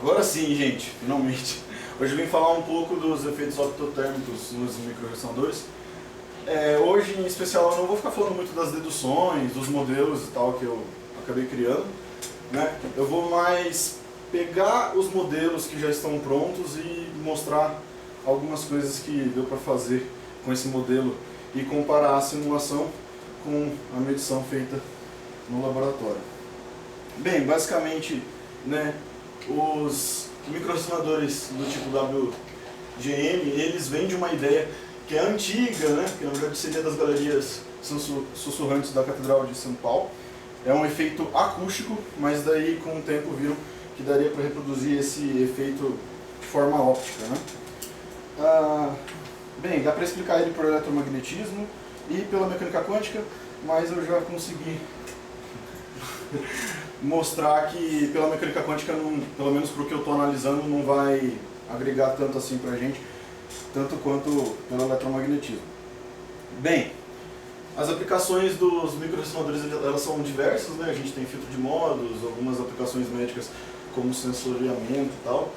Agora sim, gente, finalmente. Hoje eu vim falar um pouco dos efeitos optotérmicos nos microressoadores. Hoje, em especial, eu não vou ficar falando muito das deduções, dos modelos e tal que eu acabei criando, né? Eu vou mais pegar os modelos que já estão prontos e mostrar algumas coisas que deu para fazer com esse modelo e comparar a simulação com a medição feita no laboratório. Bem, basicamente, né, os microressonadores do tipo WGM, eles vêm de uma ideia que é antiga, né, que na verdade seria das galerias sussurrantes da Catedral de São Paulo. É um efeito acústico, mas daí com o tempo viram que daria para reproduzir esse efeito de forma óptica, né? Bem, dá para explicar ele por eletromagnetismo e pela mecânica quântica, mas eu já consegui mostrar que pela mecânica quântica, pelo menos para o que eu estou analisando, não vai agregar tanto assim para a gente, tanto quanto pelo eletromagnetismo. Bem, as aplicações dos microressonadores elas são diversas, né? A gente tem filtro de módulos, algumas aplicações médicas como sensoriamento e tal,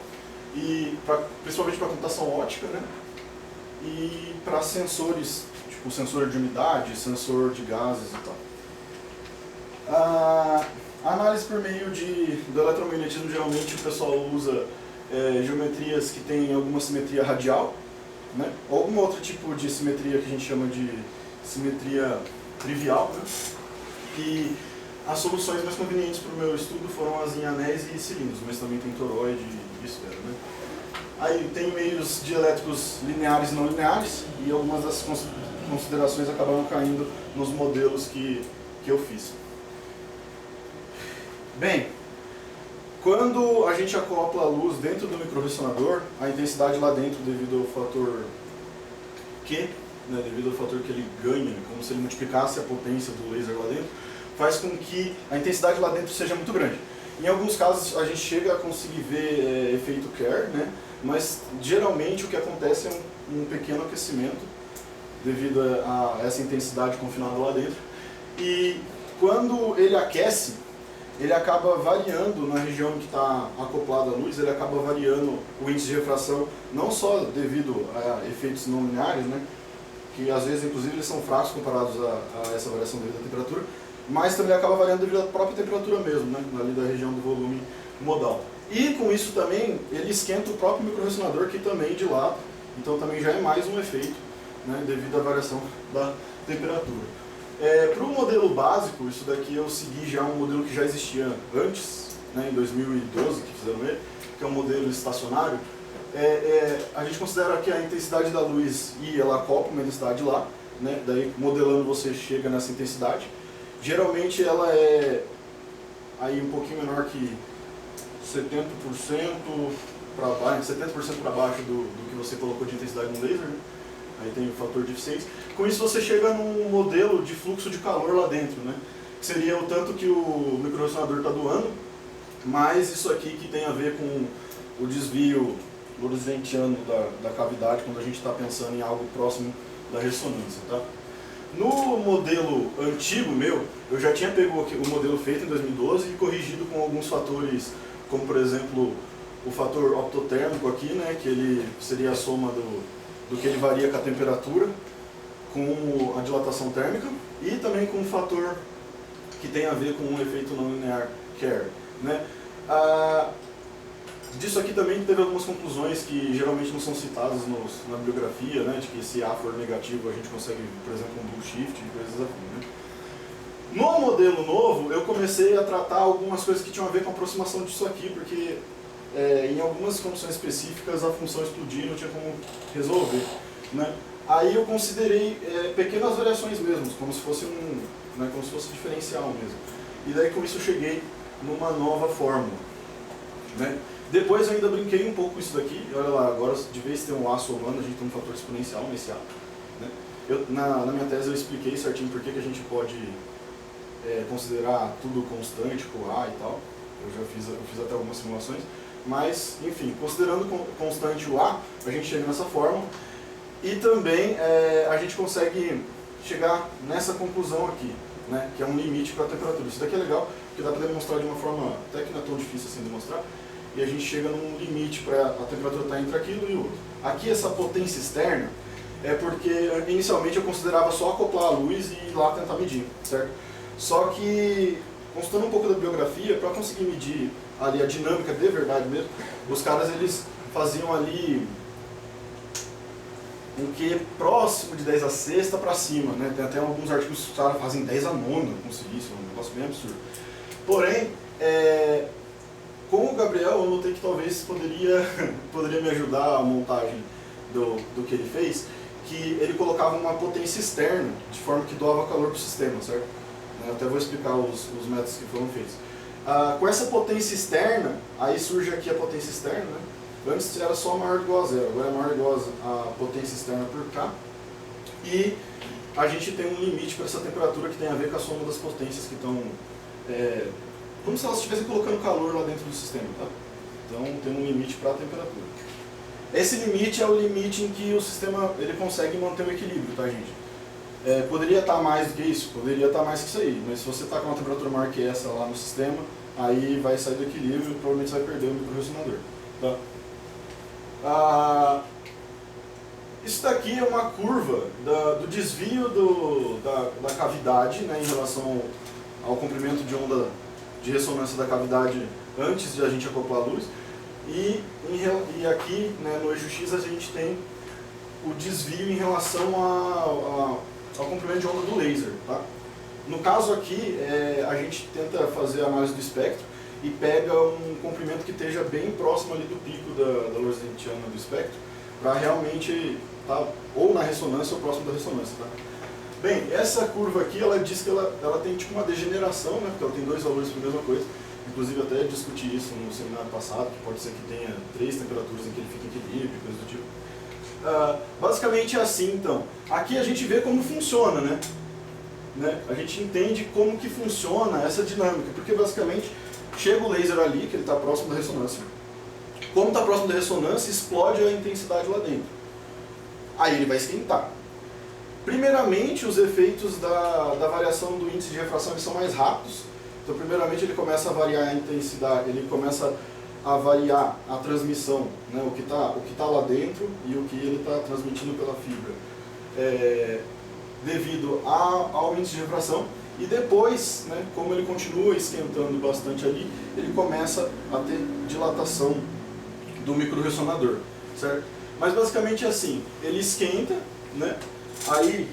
e principalmente para computação ótica, né? E para sensores, tipo sensor de umidade, sensor de gases e tal. A análise por meio do eletromagnetismo, geralmente o pessoal usa geometrias que têm alguma simetria radial, né? Ou algum outro tipo de simetria que a gente chama de simetria trivial, né? E as soluções mais convenientes para o meu estudo foram as em anéis e cilindros, mas também tem toroide e esfera, né? Aí tem meios dielétricos lineares e não lineares, e algumas das considerações acabaram caindo nos modelos que eu fiz. Bem, quando a gente acopla a luz dentro do microressonador, a intensidade lá dentro, devido ao fator Q, né, devido ao fator que ele ganha, como se ele multiplicasse a potência do laser lá dentro, faz com que a intensidade lá dentro seja muito grande. Em alguns casos a gente chega a conseguir ver efeito Kerr, né, mas geralmente o que acontece é um pequeno aquecimento devido a essa intensidade confinada lá dentro. E quando ele aquece, ele acaba variando na região que está acoplada à luz, ele acaba variando o índice de refração, não só devido a efeitos não lineares, né, que às vezes inclusive eles são fracos comparados a essa variação devido à temperatura, mas também acaba variando devido à própria temperatura mesmo, né, ali da região do volume modal. E com isso também ele esquenta o próprio microressonador, que também dilata, então também já é mais um efeito, né, devido à variação da temperatura. Para o modelo básico, isso daqui eu segui já um modelo que já existia antes, né, em 2012 que fizeram ele, que é um modelo estacionário. A gente considera que a intensidade da luz ela acopla uma intensidade lá, né, daí modelando você chega nessa intensidade. Geralmente ela é aí um pouquinho menor que 70% para baixo, 70% para baixo do que você colocou de intensidade no laser, né? Aí tem o fator de eficiência. Com isso você chega num modelo de fluxo de calor lá dentro, né? Que seria o tanto que o microressonador está doando, mais isso aqui que tem a ver com o desvio lorentziano da cavidade, quando a gente está pensando em algo próximo da ressonância, tá? No modelo antigo meu, eu já tinha pego o modelo feito em 2012 e corrigido com alguns fatores, como por exemplo o fator optotérmico aqui, né, que ele seria a soma do que ele varia com a temperatura, com a dilatação térmica, e também com um fator que tem a ver com o efeito não linear Kerr, né? Disso aqui também teve algumas conclusões que geralmente não são citadas na bibliografia, né, de que se A for negativo a gente consegue, por exemplo, um blue shift e coisas assim, né? No modelo novo eu comecei a tratar algumas coisas que tinham a ver com a aproximação disso aqui, porque em algumas condições específicas a função explodir não tinha como resolver, né? Aí eu considerei pequenas variações mesmo, como se fosse como se fosse diferencial mesmo. E daí com isso eu cheguei numa nova fórmula, né? Depois eu ainda brinquei um pouco com isso daqui. Olha lá, agora de vez em ter um A somando, a gente tem um fator exponencial nesse A, né? Na minha tese eu expliquei certinho por que a gente pode considerar tudo constante com A e tal. Eu fiz até algumas simulações. Mas, enfim, considerando constante o A, a gente chega nessa fórmula. E também a gente consegue chegar nessa conclusão aqui, né, que é um limite para a temperatura. Isso daqui é legal, porque dá para demonstrar de uma forma até que não é tão difícil assim de demonstrar. e a gente chega num limite para a temperatura estar entre aquilo e o outro. Aqui essa potência externa é porque inicialmente eu considerava só acoplar a luz e ir lá tentar medir, certo? Só que, consultando um pouco da biografia, para conseguir medir ali a dinâmica de verdade mesmo, os caras eles faziam ali um que próximo de 10 a sexta para cima, né? Tem até alguns artigos que os caras fazem 10 a nona com silício, um negócio bem absurdo. Porém, com o Gabriel eu notei que talvez poderia me ajudar a montagem do que ele fez, que ele colocava uma potência externa, de forma que doava calor para o sistema, certo? Eu até vou explicar os métodos que foram feitos. Com essa potência externa, aí surge aqui a potência externa, né? Antes era só maior ou igual a zero, agora é maior ou igual a potência externa por K. E a gente tem um limite para essa temperatura que tem a ver com a soma das potências que estão... como se elas estivessem colocando calor lá dentro do sistema, tá? Então tem um limite para a temperatura. Esse limite é o limite em que o sistema ele consegue manter o equilíbrio, tá, gente? Poderia estar mais do que isso? Poderia estar mais que isso aí, mas se você está com uma temperatura maior que essa lá no sistema, aí vai sair do equilíbrio e provavelmente você vai perder o microresonador, tá? Isso daqui é uma curva do desvio da cavidade, né, em relação ao comprimento de onda de ressonância da cavidade antes de a gente acoplar a luz. E aqui, né, no eixo X a gente tem o desvio em relação ao comprimento de onda do laser, tá? No caso aqui, a gente tenta fazer a análise do espectro e pega um comprimento que esteja bem próximo ali do pico da lorentziana do espectro, para realmente estar ou na ressonância ou próximo da ressonância, tá? Bem, essa curva aqui, ela diz que ela tem tipo uma degeneração, né, porque ela tem dois valores para a mesma coisa. Inclusive até discuti isso no seminário passado, que pode ser que tenha 3 temperaturas em que ele fique em equilíbrio, coisa do tipo. Basicamente é assim, então. Aqui a gente vê como funciona, né? A gente entende como que funciona essa dinâmica, porque basicamente chega o laser ali, que ele está próximo da ressonância. Como está próximo da ressonância, explode a intensidade lá dentro. Aí ele vai esquentar. Primeiramente, os efeitos da variação do índice de refração eles são mais rápidos. Então, primeiramente, ele começa a variar a intensidade, ele começa a variar a transmissão, né, o que tá lá dentro e o que ele está transmitindo pela fibra, devido ao índice de refração. E depois, né, como ele continua esquentando bastante ali, ele começa a ter dilatação do microressonador, certo? Mas basicamente é assim, ele esquenta, né, aí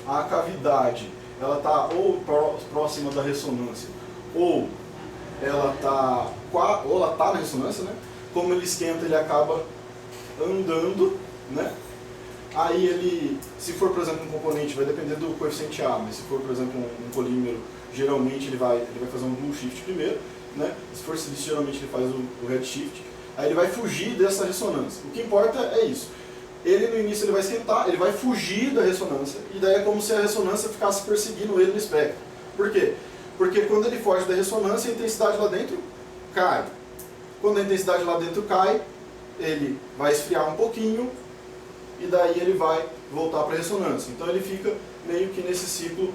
a cavidade ela está ou próxima da ressonância, ou ela está na ressonância, né? Como ele esquenta, ele acaba andando, né? Aí ele, se for por exemplo um componente, vai depender do coeficiente A, mas se for por exemplo um polímero, geralmente ele vai fazer um blue shift primeiro, né? Se for silício, geralmente ele faz o red shift. Aí ele vai fugir dessa ressonância. O que importa é isso. Ele no início ele vai esquentar, ele vai fugir da ressonância, e daí é como se a ressonância ficasse perseguindo ele no espectro. Por quê? Porque quando ele foge da ressonância, a intensidade lá dentro cai. Quando a intensidade lá dentro cai, ele vai esfriar um pouquinho, e daí ele vai voltar para a ressonância. Então ele fica meio que nesse ciclo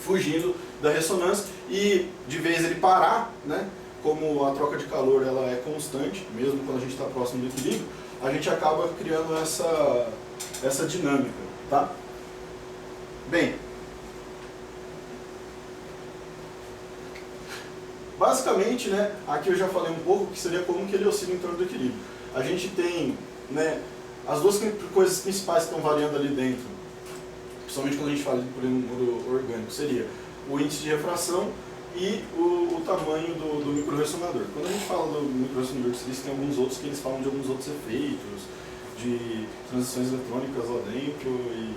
fugindo da ressonância, e de vez ele parar, né, como a troca de calor ela é constante, mesmo quando a gente está próximo do equilíbrio, a gente acaba criando essa dinâmica, tá? Bem, basicamente, né, aqui eu já falei um pouco que seria como que ele oscila em torno do equilíbrio. A gente tem, né, as duas coisas principais que estão variando ali dentro, principalmente quando a gente fala de polímero orgânico, seria o índice de refração e o tamanho do microressonador. Quando a gente fala do microressonador de silício, tem alguns outros que eles falam de alguns outros efeitos, de transições eletrônicas lá dentro e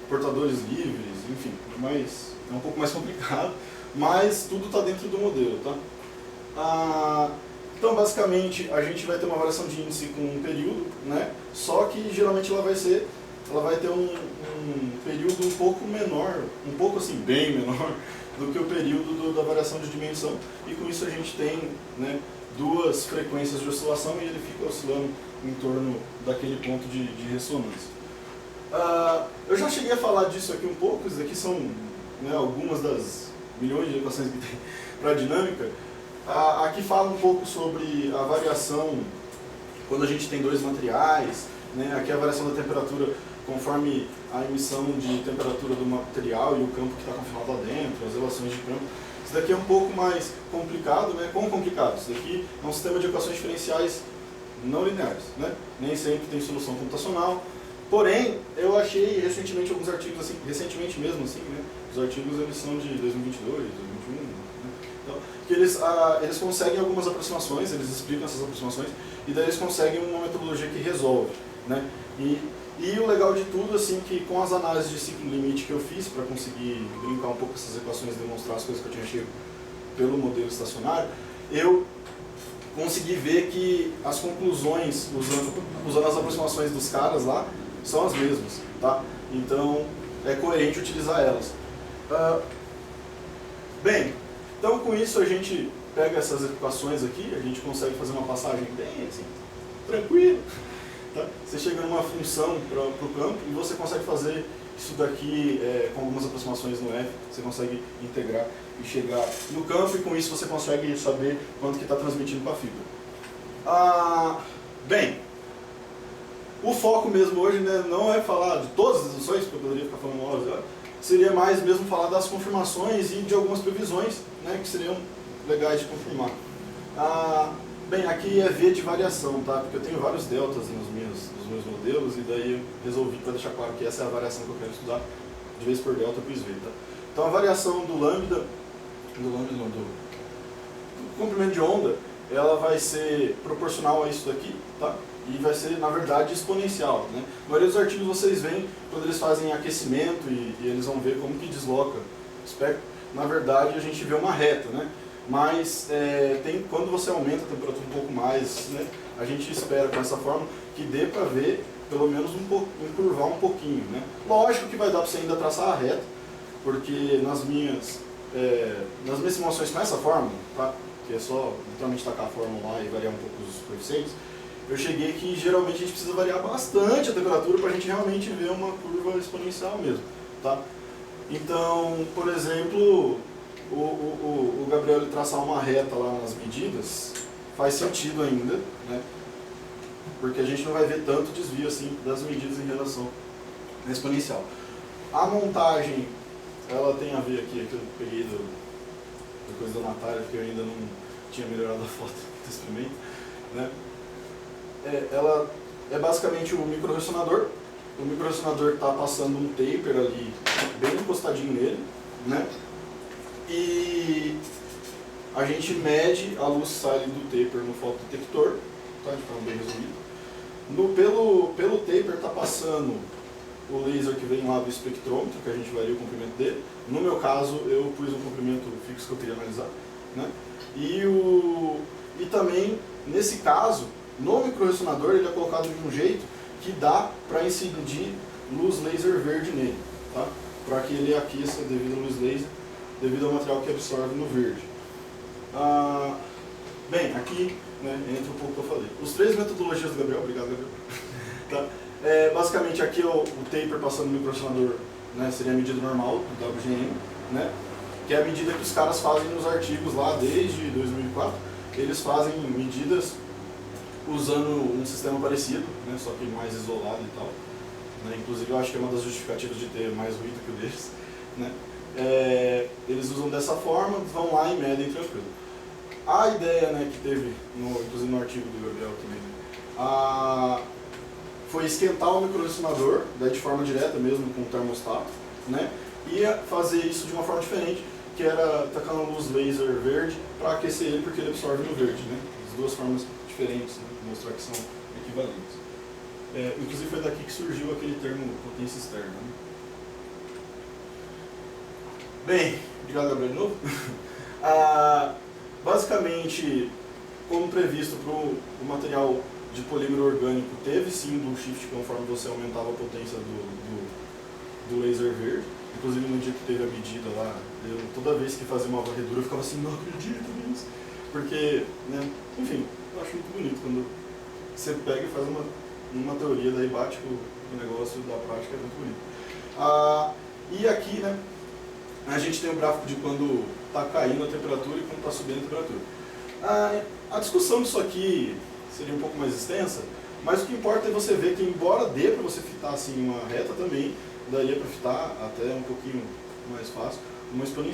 portadores livres, enfim, mas é um pouco mais complicado, mas tudo está dentro do modelo, tá? Então, basicamente, a gente vai ter uma variação de índice com um período, né? Só que geralmente ela vai ter um período um pouco menor, um pouco assim, bem menor, do que o período da variação de dimensão, e com isso a gente tem, né, duas frequências de oscilação e ele fica oscilando em torno daquele ponto de ressonância. Eu já cheguei a falar disso aqui um pouco, isso aqui são, né, algumas das milhões de equações que tem para a dinâmica. Aqui fala um pouco sobre a variação quando a gente tem dois materiais, né? Aqui a variação da temperatura conforme a emissão de temperatura do material e o campo que está confinado lá dentro, as relações de campo. Isso daqui é um pouco mais complicado, né? Quão complicado? Isso daqui é um sistema de equações diferenciais não lineares, né? Nem sempre tem solução computacional. Porém, eu achei recentemente alguns artigos, assim, recentemente mesmo, assim, né? Os artigos eles são de 2022, 2021, né? Então, que eles conseguem algumas aproximações, eles explicam essas aproximações, e daí eles conseguem uma metodologia que resolve, né? E o legal de tudo, assim, que com as análises de ciclo limite que eu fiz para conseguir brincar um pouco com essas equações e demonstrar as coisas que eu tinha chego pelo modelo estacionário, eu consegui ver que as conclusões, usando as aproximações dos caras lá, são as mesmas, tá? Então, é coerente utilizar elas. Bem, então com isso a gente pega essas equações aqui, a gente consegue fazer uma passagem bem assim, tranquila. Tá? Você chega numa função para o campo e você consegue fazer isso daqui com algumas aproximações no F, você consegue integrar e chegar no campo e com isso você consegue saber quanto que está transmitindo para a fibra. Bem, o foco mesmo hoje, né, não é falar de todas as deduções, porque eu poderia ficar falando horas, seria mais mesmo falar das confirmações e de algumas previsões, né, que seriam legais de confirmar. Bem, aqui é V de variação, tá? Porque eu tenho vários deltas nos meus modelos e daí eu resolvi, para deixar claro que essa é a variação que eu quero estudar, de vez por delta eu pus V, tá? Então a variação do lambda do comprimento de onda, ela vai ser proporcional a isso daqui, tá? E vai ser, na verdade, exponencial, né? A maioria dos artigos vocês veem quando eles fazem aquecimento e eles vão ver como que desloca o espectro. Na verdade, a gente vê uma reta, né? Mas quando você aumenta a temperatura um pouco mais, né, a gente espera com essa forma que dê para ver pelo menos encurvar um pouquinho, né? Lógico que vai dar para você ainda traçar a reta, porque nas minhas simulações com essa fórmula, tá? Que é só literalmente tacar a fórmula lá e variar um pouco os coeficientes, eu cheguei que geralmente a gente precisa variar bastante a temperatura para a gente realmente ver uma curva exponencial mesmo, tá? Então, por exemplo, o Gabriel ele traçar uma reta lá nas medidas faz sentido ainda, né? Porque a gente não vai ver tanto desvio assim das medidas em relação à exponencial. A montagem, ela tem a ver aqui, que eu peguei da coisa da Natália, porque eu ainda não tinha melhorado a foto do experimento, né? Ela é basicamente o micro-ressonador. O micro-ressonador está passando um taper ali, bem encostadinho nele, né? E a gente mede a luz sai do taper no fotodetector, tá? De forma bem resumida. Pelo taper está passando o laser que vem lá do espectrômetro, que a gente varia o comprimento dele. No meu caso, eu pus um comprimento fixo que eu queria analisar, né? E também, nesse caso, no micro-ressonador ele é colocado de um jeito que dá para incidir luz laser verde nele, tá? Para que ele aqueça devido à luz laser, devido ao material que absorve no verde. Bem, aqui, né, entra um pouco o que eu falei. Os três metodologias do Gabriel, obrigado Gabriel. Tá? Basicamente aqui é o taper passando no micro-ressonador, né, seria a medida normal do WGM, né, que é a medida que os caras fazem nos artigos lá desde 2004. Eles fazem medidas usando um sistema parecido, né, só que mais isolado e tal. Né, inclusive eu acho que é uma das justificativas de ter mais ruído que o deles. Né. Eles usam dessa forma, vão lá e medem tranquilo. A ideia, né, que teve, inclusive no artigo do Gabriel também, foi esquentar o micro-ressonador, de forma direta mesmo, com o termostato, né, e fazer isso de uma forma diferente, que era tacando luz laser verde para aquecer ele, porque ele absorve no verde. Né, as duas formas diferentes, né, mostrar que são equivalentes. Inclusive foi daqui que surgiu aquele termo potência externa. Né. Bem, obrigado Gabriel de novo. Basicamente, como previsto para o material de polímero orgânico, teve sim do shift conforme você aumentava a potência do laser verde. Inclusive no dia que teve a medida lá, toda vez que fazia uma varredura eu ficava assim, não acredito nisso. Porque, né, enfim, eu acho muito bonito quando você pega e faz uma teoria, daí bate com o negócio da prática, é muito bonito. E aqui, né, a gente tem o gráfico de quando está caindo a temperatura e quando está subindo a temperatura. A discussão disso aqui seria um pouco mais extensa, mas o que importa é você ver que, embora dê para você fitar assim uma reta também, daria para fitar até um pouquinho mais fácil, uma exponencial.